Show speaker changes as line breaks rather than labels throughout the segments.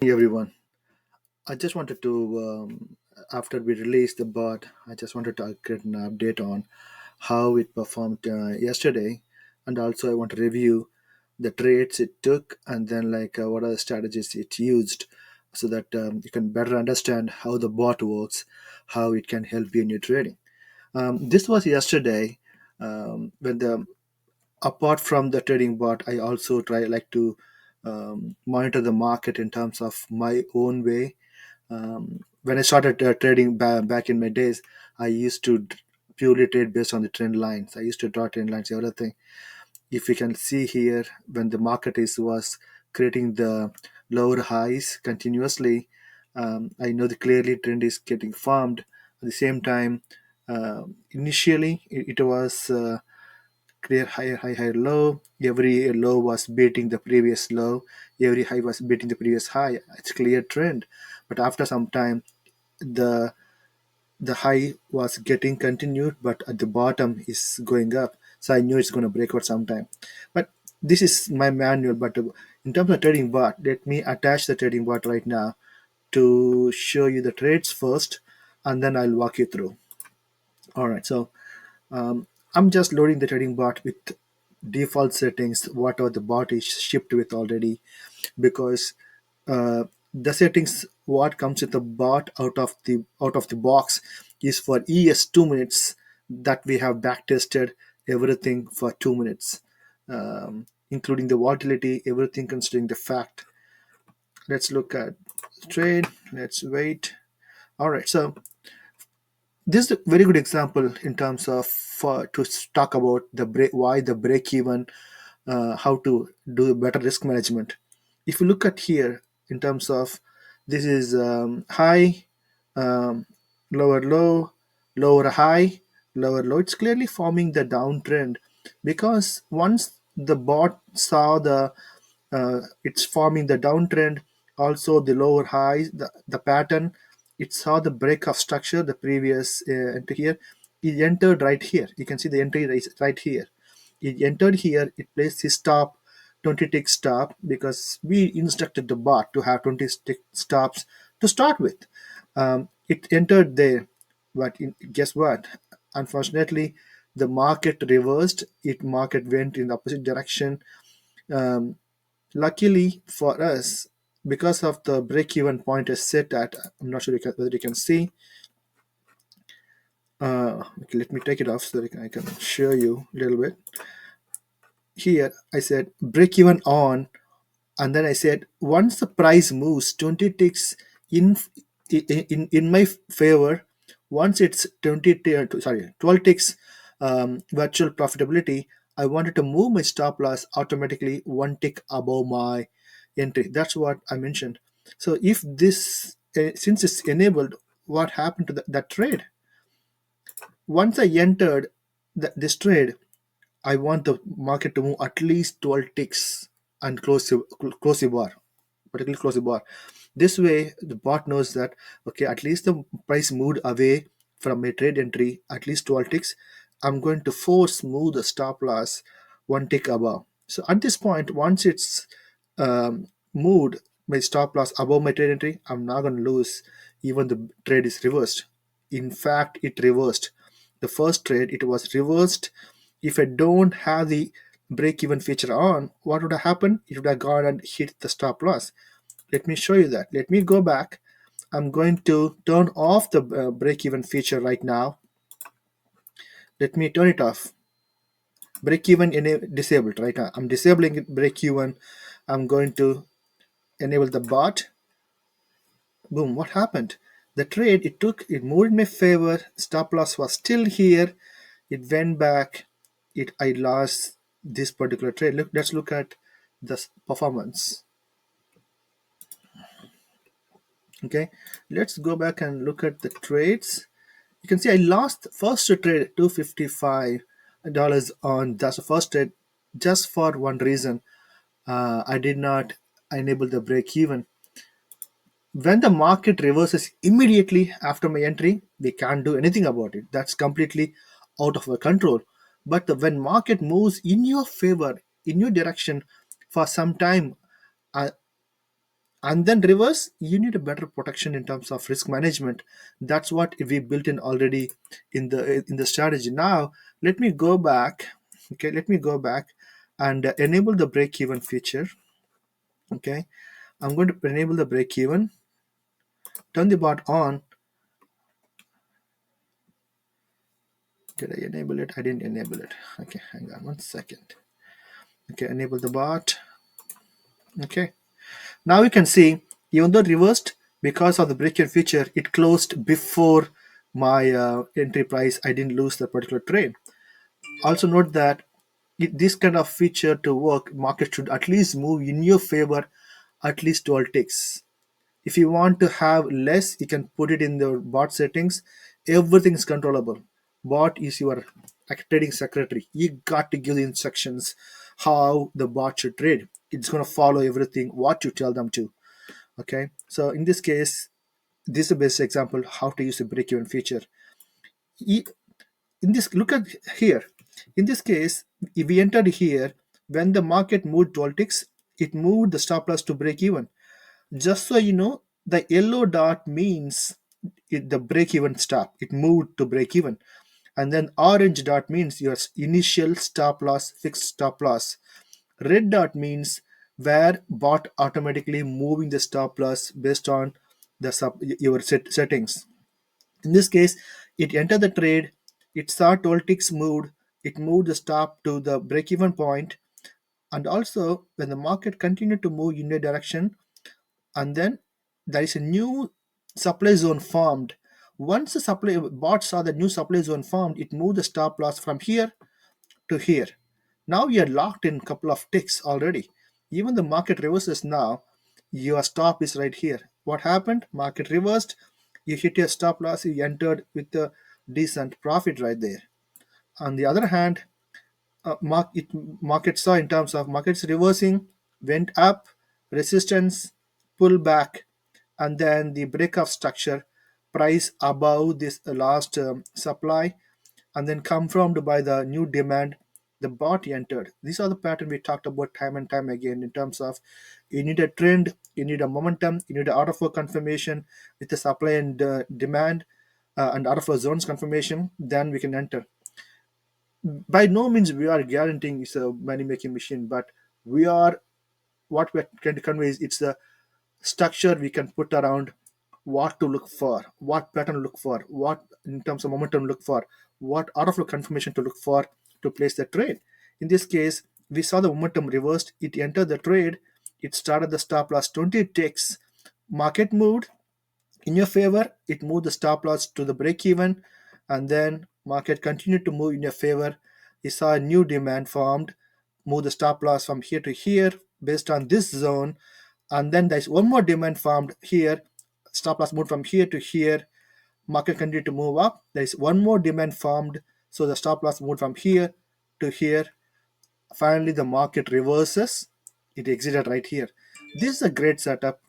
Hey everyone, I just wanted to, after we released the bot, I just wanted to get an update on how it performed yesterday, and also I want to review the trades it took, and then what are the strategies it used, so that you can better understand how the bot works, how it can help you in your trading. This was yesterday when the apart from the trading bot, I also try like to monitor the market in terms of my own way. When I started trading back in my days, I used to purely trade based on the trend lines. I used to draw trend lines, everything. If you can see here, when the market is was creating the lower highs continuously, I know the clearly trend is getting formed. At the same time, initially it was clear higher, high, higher, low. Every low was beating the previous low. Every high was beating the previous high. It's clear trend. But after some time, the the high was getting continued, but at the bottom is going up. So I knew it's going to break out sometime. But this is my manual. But in terms of trading bot, let me attach the trading bot right now to show you the trades first, and then I'll walk you through. All right. So I'm just loading the trading bot with default settings, whatever the bot is shipped with already, because uh, the settings what comes with the bot out of the box is for ES 2 minutes that we have back tested everything for 2 minutes, including the volatility, everything considering the fact. Let's look at trade. Let's wait. All right, so this is a very good example in terms of to talk about the break, why the break even, how to do better risk management. If you look at here in terms of this is high, um, lower low, lower high, lower low. It's clearly forming the downtrend because once the bot saw it's forming the downtrend, also the lower highs, the pattern, it saw the break of structure, the previous entry here. It entered right here. You can see the entry is right here. It entered here, it placed his stop, 20 tick stop, because we instructed the bot to have 20 tick stops to start with. It entered there, but guess what? Unfortunately, the market reversed. It market went in the opposite direction. Um, Luckily for us, because of the break-even point is set at, I'm not sure whether you can see. Okay, let me take it off so that I can show you a little bit. Here, I said break-even on, and then I said once the price moves 20 ticks in in my favor, once it's 12 ticks virtual profitability, I wanted to move my stop loss automatically one tick above my entry. That's what I mentioned. So if this since it's enabled, what happened to that trade? Once I entered this trade, I want the market to move at least 12 ticks and close the bar, particularly close the bar. This way, the bot knows that okay, at least the price moved away from my trade entry at least 12 ticks. I'm going to force move the stop loss one tick above. So at this point, once it's moved my stop loss above my trade entry, I'm not going to lose. Even the trade is reversed. In fact, it reversed. The first trade it was reversed. If I don't have the break even feature on, what would have happened? It would have gone and hit the stop loss. Let me show you that. Let me go back. I'm going to turn off the break even feature right now. Let me turn it off. Break even disabled right now. I'm disabling it, break even. I'm going to enable the bot. Boom, what happened? The trade it moved in my favor. Stop loss was still here. It went back. I lost this particular trade. Let's look at the performance. Okay, let's go back and look at the trades. You can see I lost first trade $255 on that's the first trade, just for one reason. I did not enable the break even. When the market reverses immediately after my entry, we can't do anything about it. That's completely out of our control. But when market moves in your favor, in your direction for some time, uh, and then reverse, you need a better protection in terms of risk management. That's what we built in already in the strategy. Now let me go back. Okay, let me go back and enable the break even feature. Okay, I'm going to enable the break even, turn the bot on. Did I enable it? I didn't enable it. Okay, hang on 1 second. Okay, enable the bot. Okay, now you can see, even though reversed, because of the break even feature, it closed before my entry price. I didn't lose the particular trade. Also note that this kind of feature to work, market should at least move in your favor at least 12 ticks. If you want to have less, you can put it in the bot settings. Everything is controllable. Bot is your trading secretary. You got to give the instructions how the bot should trade. It's going to follow everything what you tell them to. Okay, so in this case, this is the best example how to use the break even feature. E- in this, look at here. In this case, if we entered here, when the market moved 12 ticks, it moved the stop loss to break even. Just so you know, the yellow dot means the break even stop. It moved to break even. And then orange dot means your initial stop loss, fixed stop loss. Red dot means where bot automatically moving the stop loss based on your settings. In this case, it entered the trade, it saw 12 ticks moved, it moved the stop to the break even point, and also when the market continued to move in a direction, and then there is a new supply zone formed. Once the supply bot saw the new supply zone formed, it moved the stop loss from here to here. Now you are locked in a couple of ticks already. Even the market reverses now, your stop is right here. What happened? Market reversed. You hit your stop loss. You entered with a decent profit right there. On the other hand, market saw in terms of markets reversing, went up, resistance, pull back, and then the break of structure, price above this last supply, and then confirmed by the new demand, the bot entered. These are the pattern we talked about time and time again in terms of you need a trend, you need a momentum, you need an order flow confirmation with the supply and demand and order flow zones confirmation, then we can enter. By no means we are guaranteeing it's a money making machine, but we are what we're trying to convey is it's a structure we can put around what to look for, what pattern to look for, what in terms of momentum look for, what out of flow confirmation to look for to place the trade. In this case, we saw the momentum reversed, it entered the trade, it started the stop loss 20 ticks, market moved in your favor, it moved the stop loss to the break even, and then market continued to move in your favor. You saw a new demand formed, move the stop loss from here to here based on this zone, and then there's one more demand formed here. Stop loss moved from here to here. Market continued to move up. There's one more demand formed, so the stop loss moved from here to here. Finally, the market reverses. It exited right here. This is a great setup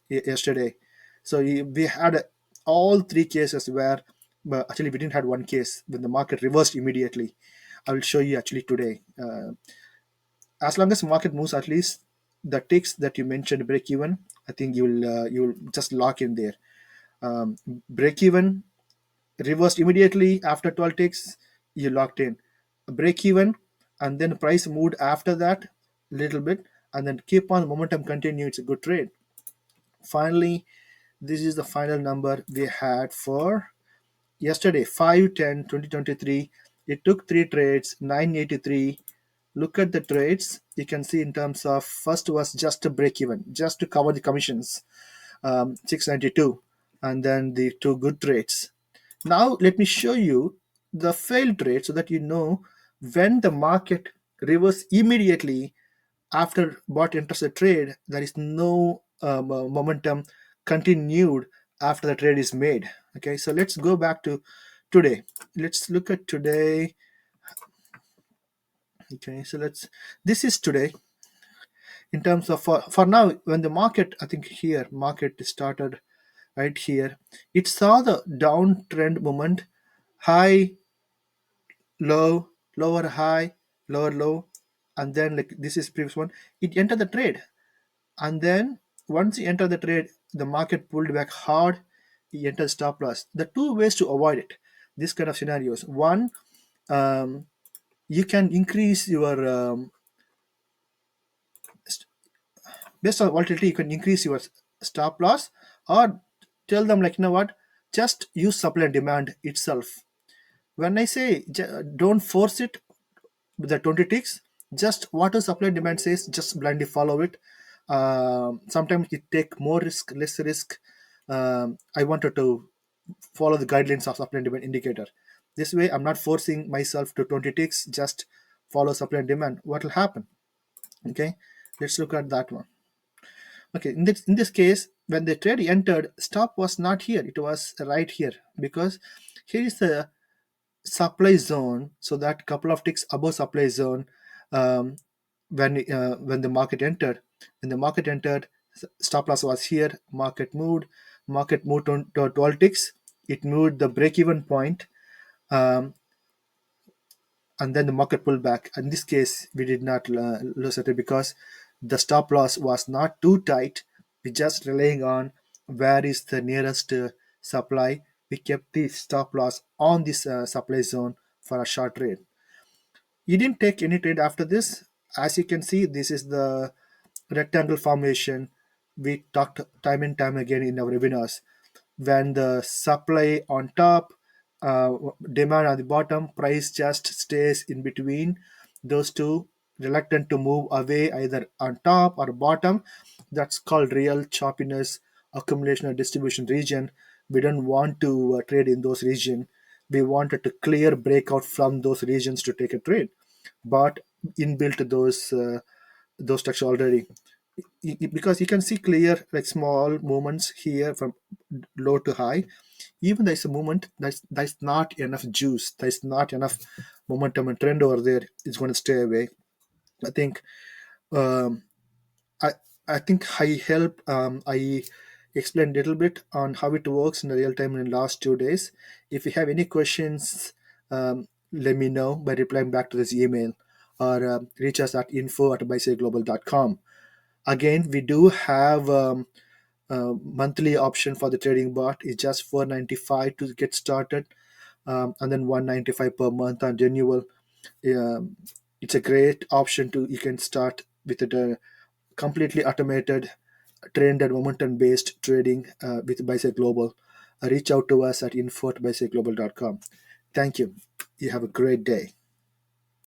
yesterday. So we had all three cases where, but actually we didn't had one case when the market reversed immediately. I will show you actually today. As long as market moves at least the ticks that you mentioned break even, I think you'll just lock in there. Break even reversed immediately after 12 ticks, you locked in. Break even, and then price moved after that little bit, and then keep on momentum continue. It's a good trade. Finally, this is the final number we had for yesterday, 5/10/2023. It took three trades, 983. Look at the trades. You can see in terms of first was just a break even, just to cover the commissions, 692, and then the two good trades. Now let me show you the failed trade so that you know when the market reverse immediately after bot enters a trade, there is no momentum continued after the trade is made. Okay, so let's go back to today. Let's look at today. Okay, so this is today in terms of for now when the market, I think here market started right here, it saw the downtrend moment, high, low, lower high, lower low, and then like this is previous one, it entered the trade, and then once you enter the trade, the market pulled back hard, you enter stop loss. The two ways to avoid it, this kind of scenarios. One, um, you can increase your based on volatility, you can increase your stop loss, or tell them like, you know what, just use supply and demand itself. When I say don't force it with the 20 ticks, just what a supply and demand says, just blindly follow it. Sometimes it take more risk, less risk. I wanted to follow the guidelines of supply and demand indicator. This way I'm not forcing myself to 20 ticks, just follow supply and demand. What will happen? Okay, let's look at that one. Okay, in this case, when the trade entered, stop was not here, it was right here, because here is the supply zone. So that couple of ticks above supply zone, um, when the market entered, stop loss was here. Market moved to 12 ticks. It moved the break even point, um, and then the market pulled back. In this case, we did not lose it because the stop loss was not too tight. We just relying on where is the nearest supply. We kept the stop loss on this supply zone for a short trade. You didn't take any trade after this. As you can see, this is the rectangle formation we talked time and time again in our webinars. When the supply on top, demand on the bottom, price just stays in between those two, reluctant to move away either on top or bottom. That's called real choppiness, accumulation or distribution region. We don't want to trade in those region. We wanted to clear breakout from those regions to take a trade, but inbuilt those structure already. Because you can see clear like small movements here from low to high. Even there's a movement, that's not enough juice, there's not enough momentum and trend over there, it's going to stay away. I think um, I I think I explained a little bit on how it works in the real time in the last 2 days. If you have any questions, let me know by replying back to this email, or reach us at info@bysaglobal.com. Again, we do have monthly option for the trading bot. It's just 495 to get started, and then 195 per month on renewal. Um, it's a great option to you can start with it. Completely automated, trend and momentum based trading with BuySide Global. Reach out to us at info@bysaglobal.com. Thank you. You have a great day.